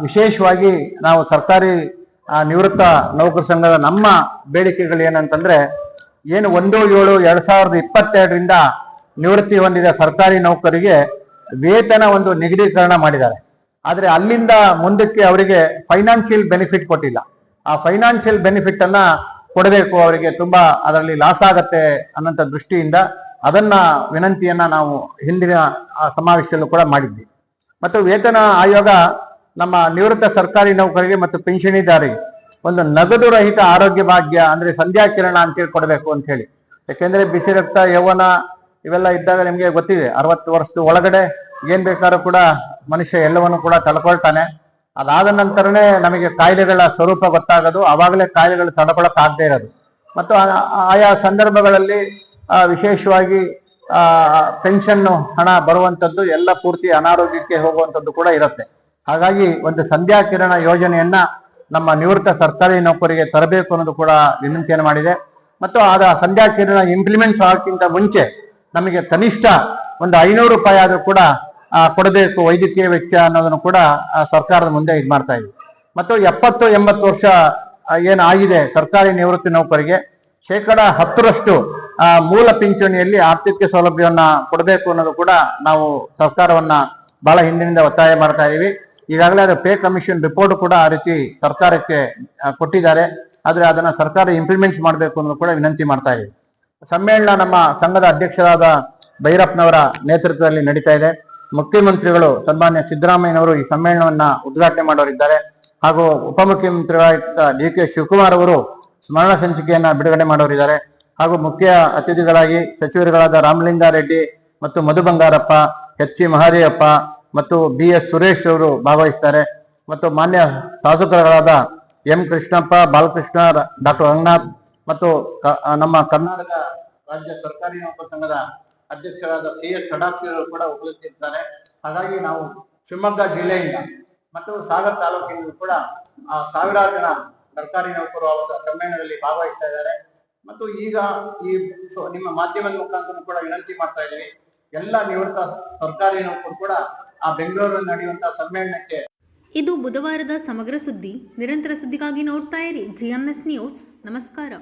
ವಿಶೇಷವಾಗಿ ನಾವು ಸರ್ಕಾರಿ ನಿವೃತ್ತ ನೌಕರ ಸಂಘದ ನಮ್ಮ ಬೇಡಿಕೆಗಳು ಏನಂತಂದ್ರೆ, ಏನು 1/7/2022ರಿಂದ ನಿವೃತ್ತಿ ಹೊಂದಿದ ಸರ್ಕಾರಿ ನೌಕರಿಗೆ ವೇತನ ಒಂದು ನಿಗದೀಕರಣ ಮಾಡಿದ್ದಾರೆ. ಆದ್ರೆ ಅಲ್ಲಿಂದ ಮುಂದಕ್ಕೆ ಅವರಿಗೆ ಫೈನಾನ್ಷಿಯಲ್ ಬೆನಿಫಿಟ್ ಕೊಟ್ಟಿಲ್ಲ. ಆ ಫೈನಾನ್ಷಿಯಲ್ ಬೆನಿಫಿಟ್ ಅನ್ನ ಕೊಡಬೇಕು, ಅವರಿಗೆ ತುಂಬಾ ಅದರಲ್ಲಿ ಲಾಸ್ ಆಗತ್ತೆ ಅನ್ನೋಂಥ ದೃಷ್ಟಿಯಿಂದ ಅದನ್ನ ವಿನಂತಿಯನ್ನ ನಾವು ಹಿಂದಿನ ಸಮಾವೇಶದಲ್ಲೂ ಕೂಡ ಮಾಡಿದ್ವಿ. ಮತ್ತು ವೇತನ ಆಯೋಗ ನಮ್ಮ ನಿವೃತ್ತ ಸರ್ಕಾರಿ ನೌಕರಿಗೆ ಮತ್ತು ಪಿಂಚಣಿದಾರರಿಗೆ ಒಂದು ನಗದು ರಹಿತ ಆರೋಗ್ಯ ಭಾಗ್ಯ ಅಂದ್ರೆ ಸಂಧ್ಯಾ ಕಿರಣ ಅಂತೇಳಿ ಕೊಡಬೇಕು ಅಂತ ಹೇಳಿ. ಯಾಕೆಂದ್ರೆ ಬಿಸಿ ರಕ್ತ, ಯೌವನ ಇವೆಲ್ಲ ಇದ್ದಾಗ ನಿಮ್ಗೆ ಗೊತ್ತಿದೆ, 60 ವರ್ಷದ ಒಳಗಡೆ ಏನ್ ಬೇಕಾದ್ರೂ ಕೂಡ ಮನುಷ್ಯ ಎಲ್ಲವನ್ನು ಕೂಡ ತಡ್ಕೊಳ್ತಾನೆ. ಅದಾದ ನಂತರನೇ ನಮಗೆ ಕಾಯಿಲೆಗಳ ಸ್ವರೂಪ ಗೊತ್ತಾಗೋದು, ಅವಾಗಲೇ ಕಾಯಿಲೆಗಳು ತಡ್ಕೊಳಕ್ ಆಗದೆ ಇರೋದು. ಮತ್ತು ಆಯಾ ಸಂದರ್ಭಗಳಲ್ಲಿ ವಿಶೇಷವಾಗಿ ಪೆನ್ಷನ್ ಹಣ ಬರುವಂತದ್ದು ಎಲ್ಲ ಪೂರ್ತಿ ಅನಾರೋಗ್ಯಕ್ಕೆ ಹೋಗುವಂಥದ್ದು ಕೂಡ ಇರುತ್ತೆ. ಹಾಗಾಗಿ ಒಂದು ಸಂಧ್ಯಾ ಕಿರಣ ಯೋಜನೆಯನ್ನ ನಮ್ಮ ನಿವೃತ್ತ ಸರ್ಕಾರಿ ನೌಕರಿಗೆ ತರಬೇಕು ಅನ್ನೋದು ಕೂಡ ವಿನಂತಿಯನ್ನು ಮಾಡಿದೆ. ಮತ್ತು ಆದ ಸಂಧ್ಯಾ ಕಿರಣ ಇಂಪ್ಲಿಮೆಂಟ್ಸ್ ಆಗೋಕ್ಕಿಂತ ಮುಂಚೆ ನಮಗೆ ಕನಿಷ್ಠ ಒಂದು 500 ರೂಪಾಯಿ ಆದ್ರೂ ಕೂಡ ಕೊಡಬೇಕು ವೈದ್ಯಕೀಯ ವೆಚ್ಚ ಅನ್ನೋದನ್ನು ಕೂಡ ಸರ್ಕಾರದ ಮುಂದೆ ಇದು ಮಾಡ್ತಾ ಇದ್ವಿ. ಮತ್ತು 70-80 ವರ್ಷ ಏನಾಗಿದೆ ಸರ್ಕಾರಿ ನಿವೃತ್ತಿ ನೌಕರಿಗೆ 10% ಮೂಲ ಪಿಂಚಣಿಯಲ್ಲಿ ಆರ್ಥಿಕ ಸೌಲಭ್ಯವನ್ನ ಕೊಡಬೇಕು ಅನ್ನೋದು ಕೂಡ ನಾವು ಸರ್ಕಾರವನ್ನ ಬಹಳ ಹಿಂದಿನಿಂದ ಒತ್ತಾಯ ಮಾಡ್ತಾ ಇದೀವಿ. ಈಗಾಗಲೇ ಅದು ಪೇ ಕಮಿಷನ್ ರಿಪೋರ್ಟ್ ಕೂಡ ಆ ರೀತಿ ಸರ್ಕಾರಕ್ಕೆ ಕೊಟ್ಟಿದ್ದಾರೆ. ಆದ್ರೆ ಅದನ್ನ ಸರ್ಕಾರ ಇಂಪ್ಲಿಮೆಂಟ್ಸ್ ಮಾಡಬೇಕು ಅನ್ನೋದು ಕೂಡ ವಿನಂತಿ ಮಾಡ್ತಾ ಇದೀವಿ. ಸಮ್ಮೇಳನ ನಮ್ಮ ಸಂಘದ ಅಧ್ಯಕ್ಷರಾದ ಭೈರಪ್ಪನವರ ನೇತೃತ್ವದಲ್ಲಿ ನಡೀತಾ ಇದೆ. ಮುಖ್ಯಮಂತ್ರಿಗಳು ಸನ್ಮಾನ್ಯ ಸಿದ್ದರಾಮಯ್ಯನವರು ಈ ಸಮ್ಮೇಳನವನ್ನ ಉದ್ಘಾಟನೆ ಮಾಡೋರಿದ್ದಾರೆ. ಹಾಗೂ ಉಪಮುಖ್ಯಮಂತ್ರಿಗಳಾದ DK ಶಿವಕುಮಾರ್ ಅವರು ಸ್ಮರಣ ಸಂಚಿಕೆಯನ್ನ ಬಿಡುಗಡೆ ಮಾಡೋರಿದ್ದಾರೆ. ಹಾಗೂ ಮುಖ್ಯ ಅತಿಥಿಗಳಾಗಿ ಸಚಿವರುಗಳಾದ ರಾಮಲಿಂಗಾರೆಡ್ಡಿ ಮತ್ತು ಮಧು ಬಂಗಾರಪ್ಪ, HC ಮಹದೇವಪ್ಪ ಮತ್ತು BS ಸುರೇಶ್ ಅವರು ಭಾಗವಹಿಸ್ತಾರೆ. ಮತ್ತು ಮಾನ್ಯ ಶಾಸಕರುಗಳಾದ M ಕೃಷ್ಣಪ್ಪ, ಬಾಲಕೃಷ್ಣ, ಡಾಕ್ಟರ್ ರಂಗನಾಥ್ ಮತ್ತು ನಮ್ಮ ಕರ್ನಾಟಕ ರಾಜ್ಯ ಸರ್ಕಾರಿ ನೌಕರ ಸಂಘದ ಅಧ್ಯಕ್ಷರಾದ CS ಷಡಾಕ್ಷಿ ಅವರು ಕೂಡ ಉಪಸ್ಥಿತಿದ್ದಾರೆ. ಹಾಗಾಗಿ ನಾವು ಶಿವಮೊಗ್ಗ ಜಿಲ್ಲೆಯಿಂದ ಮತ್ತು ಸಾಗರ ತಾಲೂಕಿನಿಂದ ಕೂಡ ಸಾವಿರಾರು ಜನ ಸರ್ಕಾರಿ ನೌಕರು ಅವರ ಸಮ್ಮೇಳನದಲ್ಲಿ ಭಾಗವಹಿಸ್ತಾ ಇದ್ದಾರೆ. ಮತ್ತು ಈಗ ಈ ನಿಮ್ಮ ಮಾಧ್ಯಮದ ಮುಖಾಂತರ ಕೂಡ ವಿನಂತಿ ಮಾಡ್ತಾ ಇದ್ದೀವಿ, ಎಲ್ಲ ನಿವೃತ್ತ ಸರ್ಕಾರಿ ನೌಕರು ಕೂಡ ಆ ಬೆಂಗಳೂರಲ್ಲಿ ನಡೆಯುವಂತಹ ಸಮ್ಮೇಳನಕ್ಕೆ. ಇದು ಬುಧವಾರದ ಸಮಗ್ರ ಸುದ್ದಿ. ನಿರಂತರ ಸುದ್ದಿಗಾಗಿ ನೋಡ್ತಾ ಇರಿ GMS ನ್ಯೂಸ್. ನಮಸ್ಕಾರ.